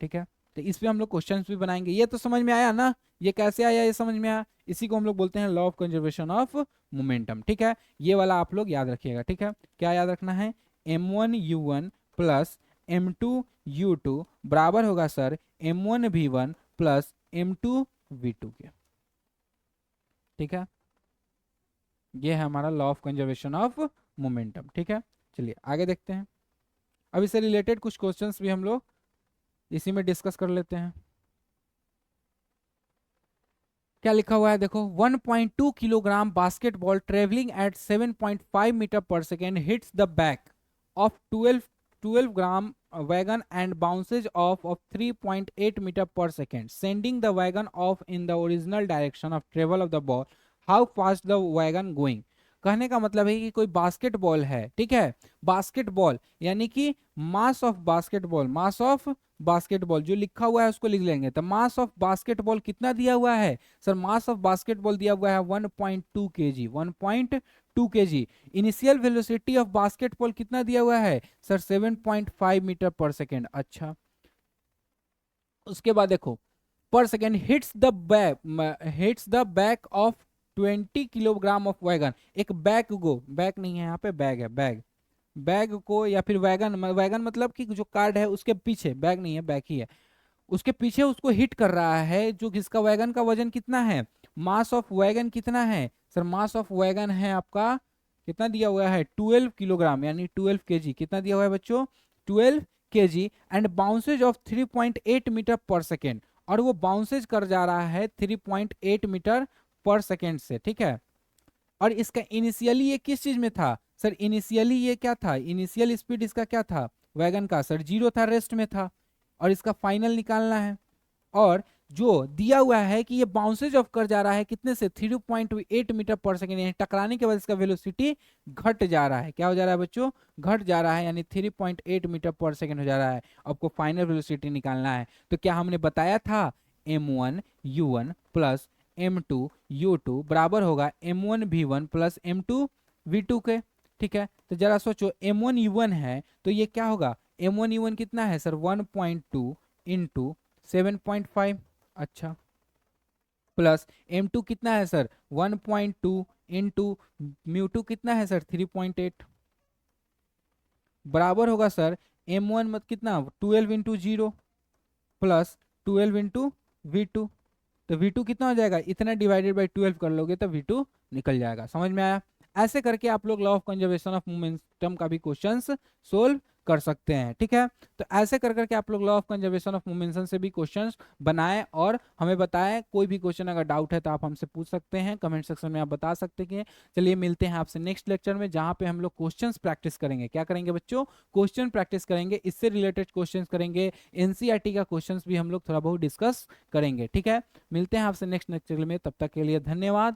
ठीक है। तो इस पे हम लोग क्वेश्चंस भी बनाएंगे। ये तो समझ में आया ना, ये कैसे आया, ये समझ में आया। इसी को हम लोग बोलते हैं law of conservation of momentum, ठीक है। ये वाला आप लोग याद रखिएगा, ठीक है। क्या याद रखना है, m1u1 प्लस m2u2 बराबर होगा सर m1v1 प्लस m2v2 के, ठीक है। ये है हमारा law of conservation of momentum, ठीक है। चलिए आगे देखते हैं। अब इससे रिलेटेड कुछ क्वेश्चंस भी हम लोग इसी में डिस्कस कर लेते हैं। क्या लिखा हुआ है देखो, 1.2 kilogram basketball travelling at 7.5 metre per second hits the back of 12 gram wagon and bounces off 3.8 metre per second, sending the wagon off in the original direction of travel of the ball, how fast the wagon going. कहने का मतलब है कि कोई basketball है, ठीक है, basketball यानी कि mass of basketball, mass of basketball जो लिखा हुआ है उसको लिख लेंगे। तो मास ऑफ बास्केटबॉल कितना दिया हुआ है सर, मास ऑफ बास्केटबॉल दिया हुआ है 1.2 kg, 1.2 kg। Initial velocity of basketball कितना दिया हुआ है सर, 7.5 मीटर पर सेकेंड। अच्छा, उसके बाद देखो पर second hits the back of 20 kilogram of wagon. एक बैग को, बैग नहीं है यहाँ पे, बैग है, बैग को या फिर वैगन मतलब कि जो कार्ड है उसके पीछे, बैग नहीं है बैग ही है, उसके पीछे उसको हिट कर रहा है। जो किसका, वैगन का वजन कितना है, मास ऑफ वैगन कितना है सर, मास ऑफ वैगन है आपका कितना दिया हुआ है, 12 किलोग्राम यानी 12 केजी। कितना दिया हुआ है बच्चों, 12 KG. And bounces off 3.8 metre per second, और वो बाउंसेज कर जा रहा है 3.8 मीटर पर सेकेंड से, ठीक है। और इसका इनिशियली ये किस चीज में था सर, इनिशियली ये क्या था, इनिशियल स्पीड इसका क्या था वैगन का सर, 0 था, रेस्ट में था। और इसका फाइनल निकालना है। और जो दिया हुआ है कि ये बाउंसेज ऑफ कर जा रहा है कितने से, 3.8 मीटर पर सेकेंड, यानी टकराने के बाद इसका वेलोसिटी घट जा रहा है। क्या हो जा रहा है बच्चों, घट जा रहा है, यानी 3.8 मीटर पर सेकेंड हो जा रहा है। आपको फाइनल वेलोसिटी निकालना है। तो क्या हमने बताया था, m1u1 प्लस m2u2 बराबर होगा m1v1 प्लस m2v2 के, ठीक है। तो जरा सोचो, m1u1 है तो ये क्या होगा, m1u1 कितना है सर, 1.2 इंटू 7.5, अच्छा, प्लस m2 कितना है सर, 1.2 इंटू म्यू टू कितना है सर 3.8 बराबर होगा सर m1 मत कितना 12 इंटू 0 प्लस 12 इंटू V2। तो V2 कितना हो जाएगा, इतना डिवाइडेड बाई 12 कर लोगे तो V2 निकल जाएगा। समझ में आया? ऐसे करके आप लोग law of conservation of momentum का भी क्वेश्चंस सोल्व कर सकते हैं। ठीक है, तो ऐसे कर करके आप लोग law of conservation of momentum से भी क्वेश्चंस बनाएं और हमें बताएं। कोई भी क्वेश्चन अगर डाउट है तो आप हमसे पूछ सकते हैं, कमेंट सेक्शन में आप बता सकते हैं। चलिए मिलते हैं आपसे नेक्स्ट लेक्चर में, जहां पे हम लोग क्वेश्चंस प्रैक्टिस करेंगे। क्या करेंगे बच्चों? क्वेश्चन प्रैक्टिस करेंगे, इससे रिलेटेड क्वेश्चंस करेंगे, एनसीईआरटी का क्वेश्चंस भी हम लोग थोड़ा बहुत डिस्कस करेंगे। ठीक है, मिलते हैं आपसे नेक्स्ट लेक्चर में, तब तक के लिए धन्यवाद।